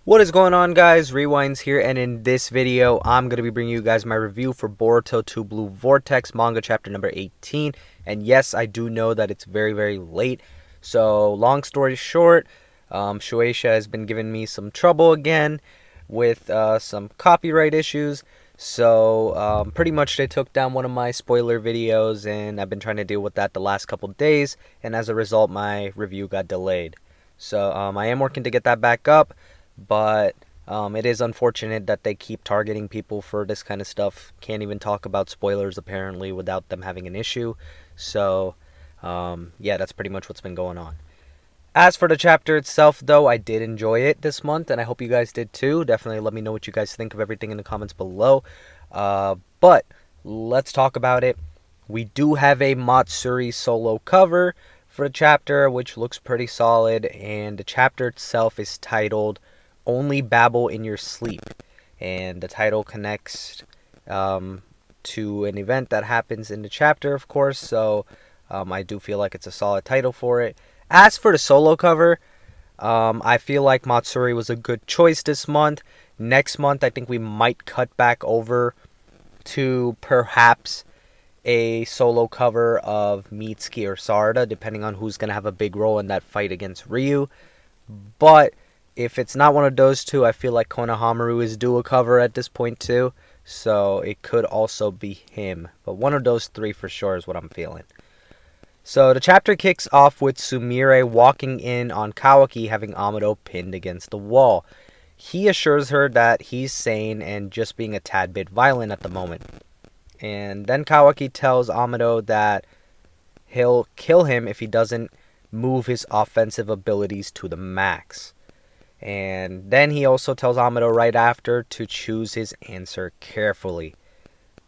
What is going on, guys? Rewinds here, and in this video I'm going to be bringing you guys my review for Boruto 2 Blue Vortex Manga chapter number 18. And yes, I do know that it's very late, so long story short, Shueisha has been giving me some trouble again with some copyright issues. So pretty much they took down one of my spoiler videos, and I've been trying to deal with that the last couple days, and as a result my review got delayed. So I am working to get that back up. But it is unfortunate that they keep targeting people for this kind of stuff. Can't even talk about spoilers apparently without them having an issue. So yeah, that's pretty much what's been going on. As for the chapter itself, though, I did enjoy it this month, and I hope you guys did too. Definitely let me know what you guys think of everything in the comments below. But let's talk about it. We do have a Matsuri solo cover for the chapter, which looks pretty solid, and the chapter itself is titled Only Babble in Your Sleep, and the title connects to an event that happens in the chapter, of course, so I do feel like it's a solid title for it. As for the solo cover, I feel like Matsuri was a good choice this month. Next month, I think we might cut back over to perhaps a solo cover of Mitsuki or Sarada, depending on who's going to have a big role in that fight against Ryu. But if it's not one of those two, I feel like Konohamaru is due a cover at this point too. So it could also be him. But one of those three for sure is what I'm feeling. So the chapter kicks off with Sumire walking in on Kawaki having Amado pinned against the wall. He assures her that he's sane and just being a tad bit violent at the moment. And then Kawaki tells Amado that he'll kill him if he doesn't move his offensive abilities to the max. And then he also tells Amado right after to choose his answer carefully.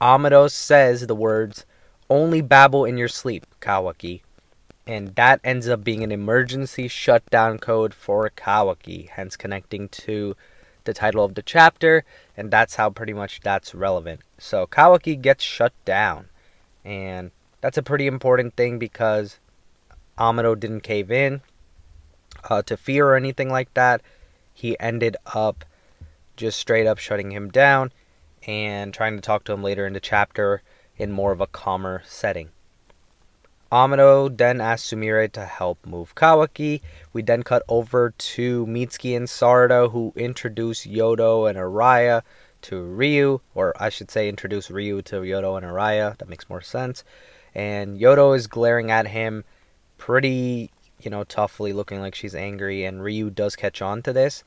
Amado says the words, "Only babble in your sleep, Kawaki." And that ends up being an emergency shutdown code for Kawaki, hence connecting to the title of the chapter, and that's how pretty much that's relevant. So Kawaki gets shut down, and that's a pretty important thing because Amado didn't cave in to fear or anything like that. He ended up just straight up shutting him down and trying to talk to him later in the chapter in more of a calmer setting. Amado then asks Sumire to help move Kawaki. We then cut over to Mitsuki and Sarada, who introduce Yodo and Araya to Ryu, or I should say introduce Ryu to Yodo and Araya. That makes more sense. And Yodo is glaring at him pretty toughly, looking like she's angry, and Ryu does catch on to this.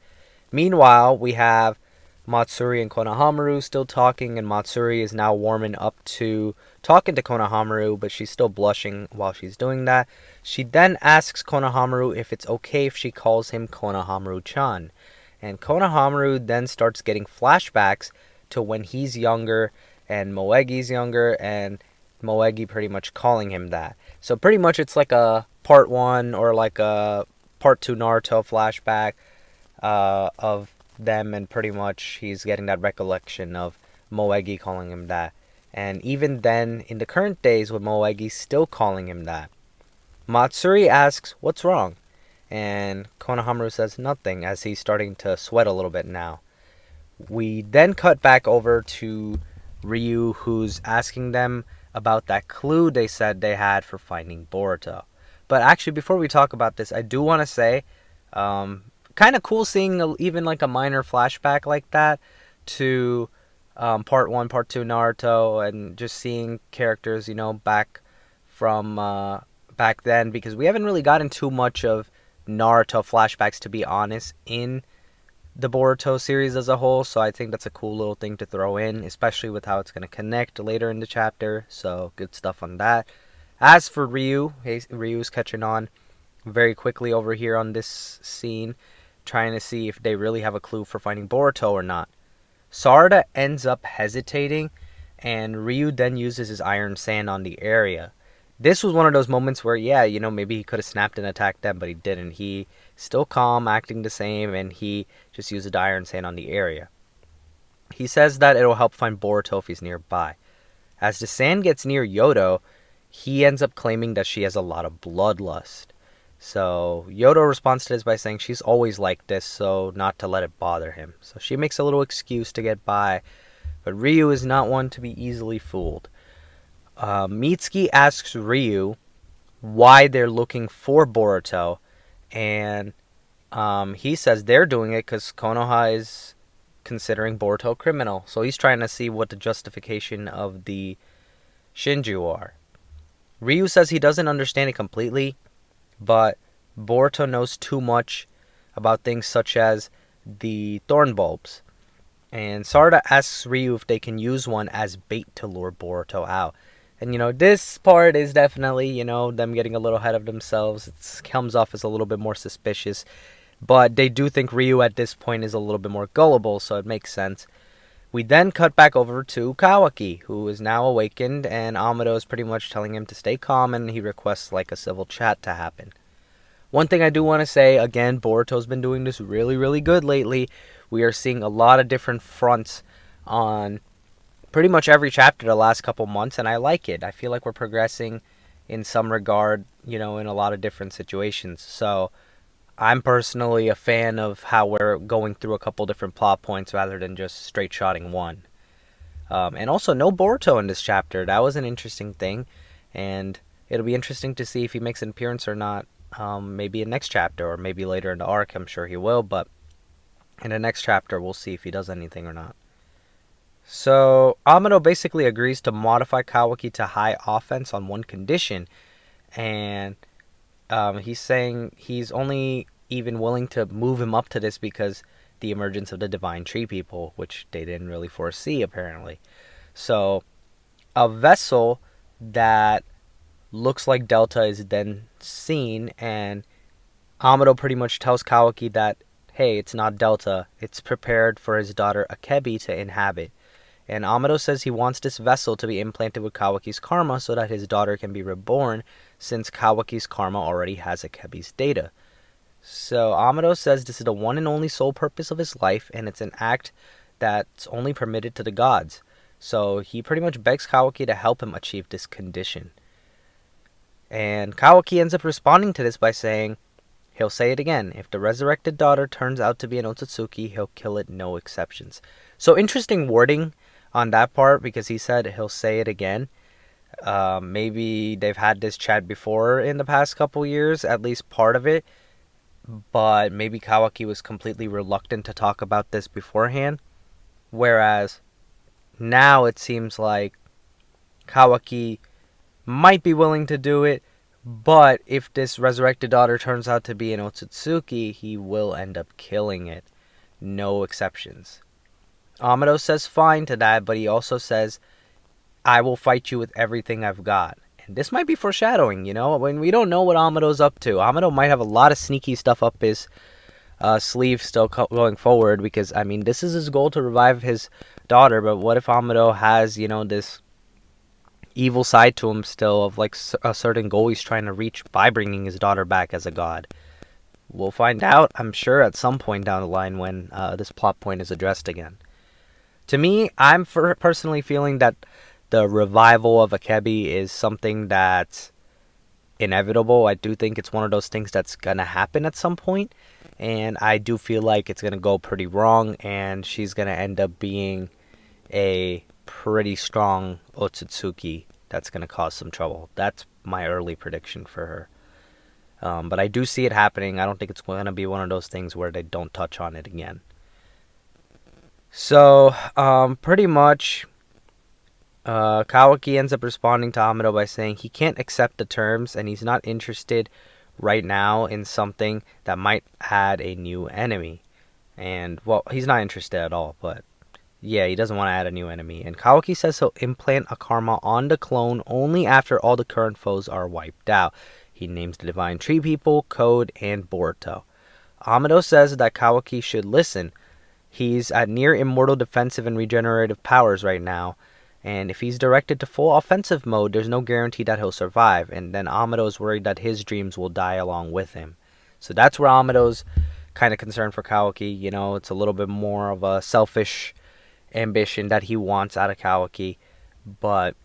Meanwhile, we have Matsuri and Konohamaru still talking, and Matsuri is now warming up to talking to Konohamaru, but she's still blushing while she's doing that. She then asks Konohamaru if it's okay if she calls him Konohamaru-chan. And Konohamaru then starts getting flashbacks to when he's younger and Moegi's younger, and Moegi pretty much calling him that. So pretty much it's like a part 1 or like a part 2 Naruto flashback of them, and pretty much he's getting that recollection of Moegi calling him that. And even then, in the current days with Moegi still calling him that, Matsuri asks, "What's wrong?" And Konohamaru says nothing, as he's starting to sweat a little bit now. We then cut back over to Ryu, who's asking them about that clue they said they had for finding Boruto. But actually, before we talk about this, I do want to say, kind of cool seeing even like a minor flashback like that to part 1, part 2 Naruto, and just seeing characters, back from back then, because we haven't really gotten too much of Naruto flashbacks, to be honest, in the Boruto series as a whole. So I think that's a cool little thing to throw in, especially with how it's going to connect later in the chapter. So good stuff on that. As for Ryu, Ryu's catching on very quickly over here on this scene, trying to see if they really have a clue for finding Boruto or not. Sarada ends up hesitating, and Ryu then uses his Iron Sand on the area. This was one of those moments where, yeah, maybe he could have snapped and attacked them, but he didn't. He still calm, acting the same, and he just used the Iron Sand on the area. He says that it'll help find Boruto if he's nearby. As the sand gets near Yodo, he ends up claiming that she has a lot of bloodlust. So Yodo responds to this by saying she's always like this, so not to let it bother him. So she makes a little excuse to get by, but Ryu is not one to be easily fooled. Mitsuki asks Ryu why they're looking for Boruto, and he says they're doing it because Konoha is considering Boruto a criminal. So he's trying to see what the justification of the Shinju are. Ryu says he doesn't understand it completely, but Boruto knows too much about things such as the thorn bulbs. And Sarada asks Ryu if they can use one as bait to lure Boruto out. And, this part is definitely, them getting a little ahead of themselves. It comes off as a little bit more suspicious. But they do think Ryu at this point is a little bit more gullible, so it makes sense. We then cut back over to Kawaki, who is now awakened, and Amado is pretty much telling him to stay calm, and he requests like a civil chat to happen. One thing I do want to say, again, Boruto's been doing this really, really good lately. We are seeing a lot of different fronts on pretty much every chapter the last couple months, and I like it. I feel like we're progressing in some regard, in a lot of different situations. So I'm personally a fan of how we're going through a couple different plot points rather than just straight shotting one. And also, no Boruto in this chapter. That was an interesting thing, and it'll be interesting to see if he makes an appearance or not. Maybe in next chapter or maybe later in the arc. I'm sure he will, but in the next chapter we'll see if he does anything or not. So Amado basically agrees to modify Kawaki to high offense on one condition, and he's saying he's only even willing to move him up to this because the emergence of the Divine Tree People, which they didn't really foresee apparently. So a vessel that looks like Delta is then seen, and Amado pretty much tells Kawaki that, hey, it's not Delta, it's prepared for his daughter Akebi to inhabit. And Amado says he wants this vessel to be implanted with Kawaki's karma so that his daughter can be reborn, since Kawaki's karma already has Akebi's data. So Amado says this is the one and only sole purpose of his life, and it's an act that's only permitted to the gods. So he pretty much begs Kawaki to help him achieve this condition. And Kawaki ends up responding to this by saying, he'll say it again. If the resurrected daughter turns out to be an OTSUTSUKI, he'll kill it, no exceptions. So interesting wording on that part, because he said he'll say it again. Maybe they've had this chat before in the past couple years, at least part of it. But maybe Kawaki was completely reluctant to talk about this beforehand. Whereas now it seems like Kawaki might be willing to do it, but if this resurrected daughter turns out to be an OTSUTSUKI, he will end up killing it. No exceptions. Amado says fine to that, but he also says, I will fight you with everything I've got. And this might be foreshadowing, when we don't know what Amado's up to. Amado might have a lot of sneaky stuff up his sleeve still going forward, because, this is his goal to revive his daughter, but what if Amado has, this evil side to him still of like a certain goal he's trying to reach by bringing his daughter back as a god? We'll find out, I'm sure, at some point down the line when this plot point is addressed again. To me, I'm personally feeling that the revival of Akebi is something that's inevitable. I do think it's one of those things that's going to happen at some point, and I do feel like it's going to go pretty wrong, and she's going to end up being a pretty strong OTSUTSUKI that's going to cause some trouble. That's my early prediction for her. But I do see it happening. I don't think it's going to be one of those things where they don't touch on it again. So, pretty much, Kawaki ends up responding to Amado by saying he can't accept the terms and he's not interested right now in something that might add a new enemy. And, well, he's not interested at all, but yeah, he doesn't want to add a new enemy. And Kawaki says he'll implant a karma on the clone only after all the current foes are wiped out. He names the Divine Tree People, Code, and Boruto. Amado says that Kawaki should listen. He's at near immortal defensive and regenerative powers right now, and if he's directed to full offensive mode, there's no guarantee that he'll survive, and then Amado's worried that his dreams will die along with him. So that's where Amado's kind of concerned for Kawaki. It's a little bit more of a selfish ambition that he wants out of Kawaki. But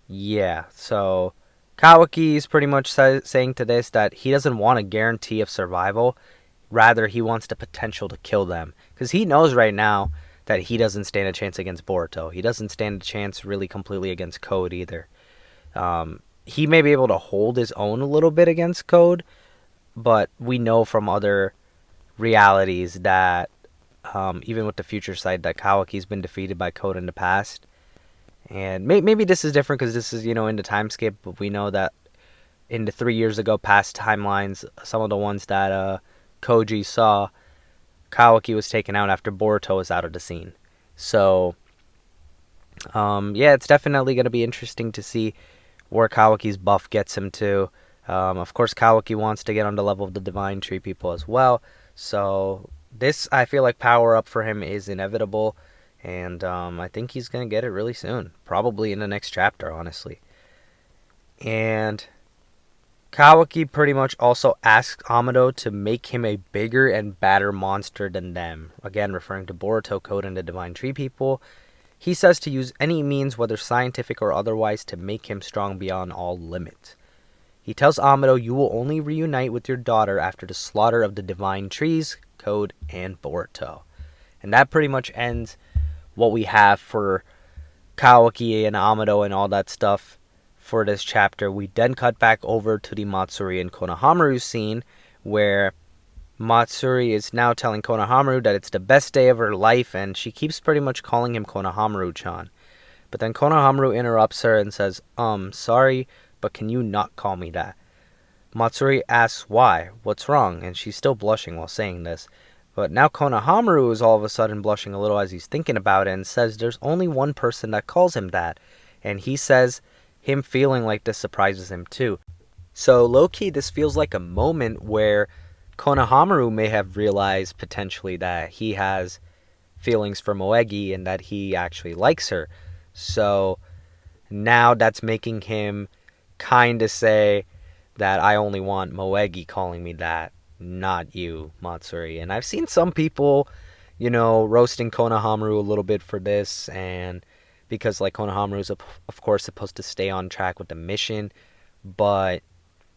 yeah, so Kawaki is pretty much saying to this that he doesn't want a guarantee of survival. Rather, he wants the potential to kill them. Because he knows right now that he doesn't stand a chance against Boruto. He doesn't stand a chance really completely against Code either. He may be able to hold his own a little bit against Code, but we know from other realities that even with the future side, that Kawaki's been defeated by Code in the past. And maybe this is different because this is, in the time skip, but we know that in the 3 years ago past timelines, some of the ones that Koji saw, Kawaki was taken out after Boruto was out of the scene. So, yeah, it's definitely going to be interesting to see where Kawaki's buff gets him to. Of course, Kawaki wants to get on the level of the Divine Tree people as well. So, this, I feel like, power up for him is inevitable. And I think he's going to get it really soon. Probably in the next chapter, honestly. And Kawaki pretty much also asks Amado to make him a bigger and badder monster than them. Again, referring to Boruto, Code, and the Divine Tree people. He says to use any means, whether scientific or otherwise, to make him strong beyond all limit. He tells Amado you will only reunite with your daughter after the slaughter of the Divine Trees, Code, and Boruto. And that pretty much ends what we have for Kawaki and Amado and all that stuff for this chapter. We then cut back over to the Matsuri and Konohamaru scene, where Matsuri is now telling Konohamaru that it's the best day of her life, and she keeps pretty much calling him Konohamaru-chan. But then Konohamaru interrupts her and says, sorry, but can you not call me that? Matsuri asks why, what's wrong, and she's still blushing while saying this. But now Konohamaru is all of a sudden blushing a little as he's thinking about it and says there's only one person that calls him that. And he says him feeling like this surprises him too. So low-key, this feels like a moment where Konohamaru may have realized potentially that he has feelings for Moegi and that he actually likes her. So now that's making him kind of say that I only want Moegi calling me that, not you, Matsuri. And I've seen some people, roasting Konohamaru a little bit for this, and because like Konohamaru is of course supposed to stay on track with the mission, but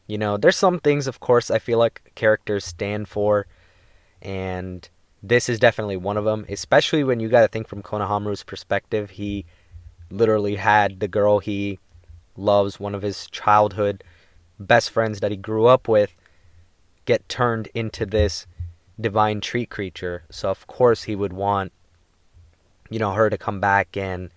there's some things, of course, I feel like characters stand for, and this is definitely one of them, especially when you got to think from Konohamaru's perspective. He literally had the girl he loves, one of his childhood best friends that he grew up with, get turned into this divine tree creature. So of course he would want, her to come back. And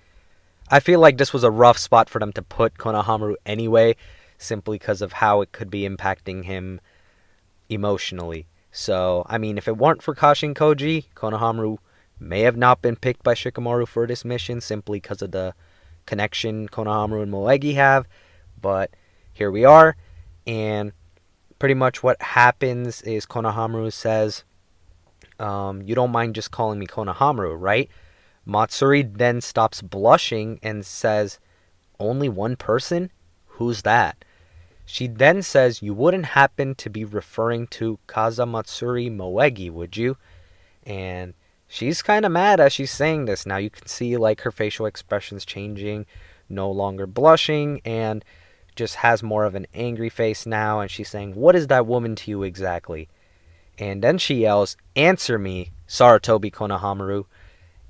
I feel like this was a rough spot for them to put Konohamaru anyway, simply because of how it could be impacting him emotionally. So, I mean, if it weren't for Kashin Koji, Konohamaru may have not been picked by Shikamaru for this mission, simply because of the connection Konohamaru and Moegi have. But here we are, and pretty much what happens is Konohamaru says, you don't mind just calling me Konohamaru, right? Matsuri then stops blushing and says, only one person? Who's that? She then says, you wouldn't happen to be referring to Kazamatsuri Moegi, would you? And she's kind of mad as she's saying this. Now you can see like her facial expressions changing, no longer blushing, and just has more of an angry face now. And she's saying, what is that woman to you exactly? And then she yells, answer me, Sarutobi Konohamaru.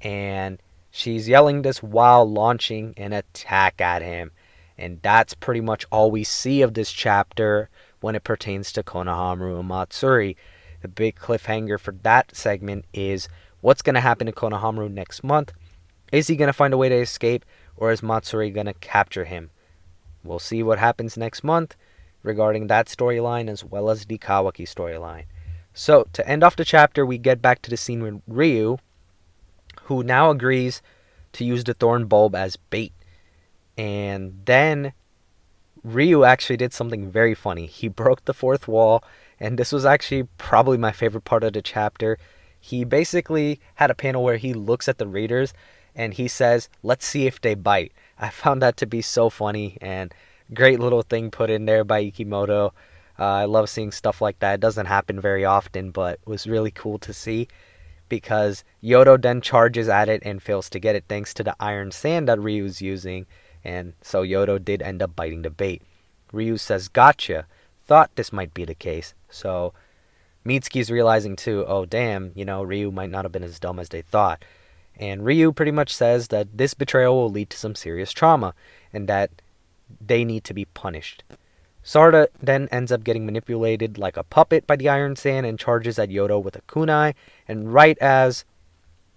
And she's yelling this while launching an attack at him. And that's pretty much all we see of this chapter when it pertains to Konohamaru and Matsuri. The big cliffhanger for that segment is what's going to happen to Konohamaru next month. Is he going to find a way to escape, or is Matsuri going to capture him? We'll see what happens next month regarding that storyline as well as the Kawaki storyline. So, to end off the chapter, we get back to the scene with Ryu, who now agrees to use the thorn bulb as bait. And then Ryu actually did something very funny. He broke the fourth wall, and this was actually probably my favorite part of the chapter. He basically had a panel where he looks at the readers and he says, let's see if they bite. I found that to be so funny, and great little thing put in there by Ikimoto. I love seeing stuff like that. It doesn't happen very often, but it was really cool to see, because Yodo then charges at it and fails to get it thanks to the iron sand that Ryu's using, and so Yodo did end up biting the bait. Ryu says, "Gotcha. Thought this might be the case." So Mitsuki's realizing too, oh damn, Ryu might not have been as dumb as they thought. And Ryu pretty much says that this betrayal will lead to some serious trauma and that they need to be punished. Sarda then ends up getting manipulated like a puppet by the Iron Sand and charges at Yodo with a kunai. And right as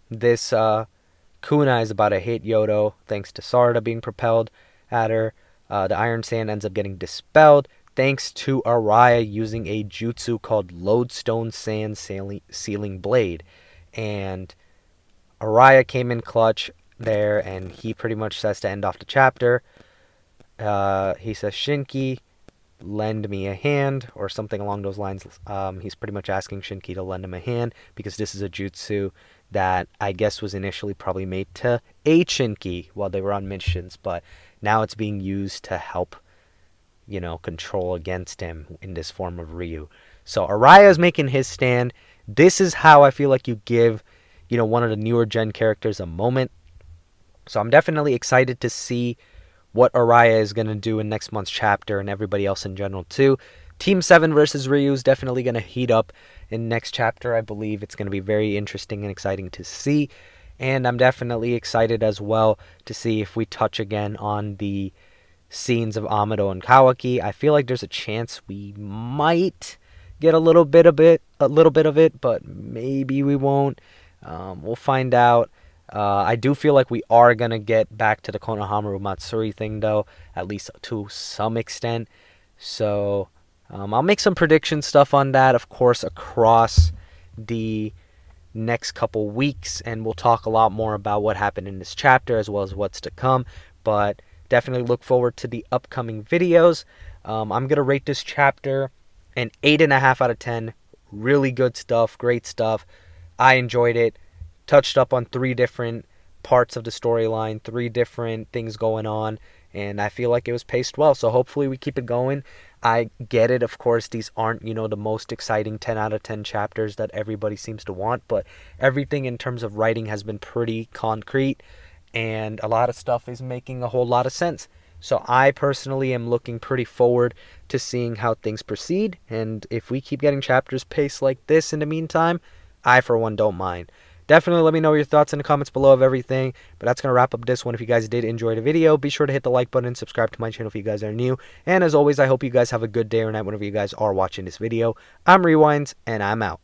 this kunai is about to hit Yodo, thanks to Sarda being propelled at her, the Iron Sand ends up getting dispelled thanks to Araya using a jutsu called Lodestone Sand Sealing Blade. And Araya came in clutch there, and he pretty much says to end off the chapter, he says, "Shinki, lend me a hand," or something along those lines. He's pretty much asking Shinki to lend him a hand because this is a jutsu that I guess was initially probably made to aid Shinki while they were on missions, but now it's being used to help, control against him in this form of Ryu. So Araya is making his stand. This is how I feel like you give, one of the newer gen characters a moment. So I'm definitely excited to see what Araya is going to do in next month's chapter and everybody else in general too. Team 7 versus Ryu is definitely going to heat up in next chapter. I believe it's going to be very interesting and exciting to see. And I'm definitely excited as well to see if we touch again on the scenes of Amado and Kawaki. I feel like there's a chance we might get a little bit of it, but maybe we won't. We'll find out. I do feel like we are going to get back to the Konohamaru Matsuri thing, though, at least to some extent. So I'll make some prediction stuff on that, of course, across the next couple weeks, and we'll talk a lot more about what happened in this chapter as well as what's to come. But definitely look forward to the upcoming videos. I'm going to rate this chapter an 8.5 out of 10. Really good stuff, great stuff. I enjoyed it. Touched up on 3 different parts of the storyline, 3 different things going on, and I feel like it was paced well. So hopefully we keep it going. I get it, of course, these aren't, the most exciting 10 out of 10 chapters that everybody seems to want, but everything in terms of writing has been pretty concrete, and a lot of stuff is making a whole lot of sense. So I personally am looking pretty forward to seeing how things proceed, and if we keep getting chapters paced like this in the meantime, I, for one, don't mind. Definitely let me know your thoughts in the comments below of everything. But that's going to wrap up this one. If you guys did enjoy the video, be sure to hit the like button and subscribe to my channel if you guys are new. And as always, I hope you guys have a good day or night whenever you guys are watching this video. I'm Rewinds, and I'm out.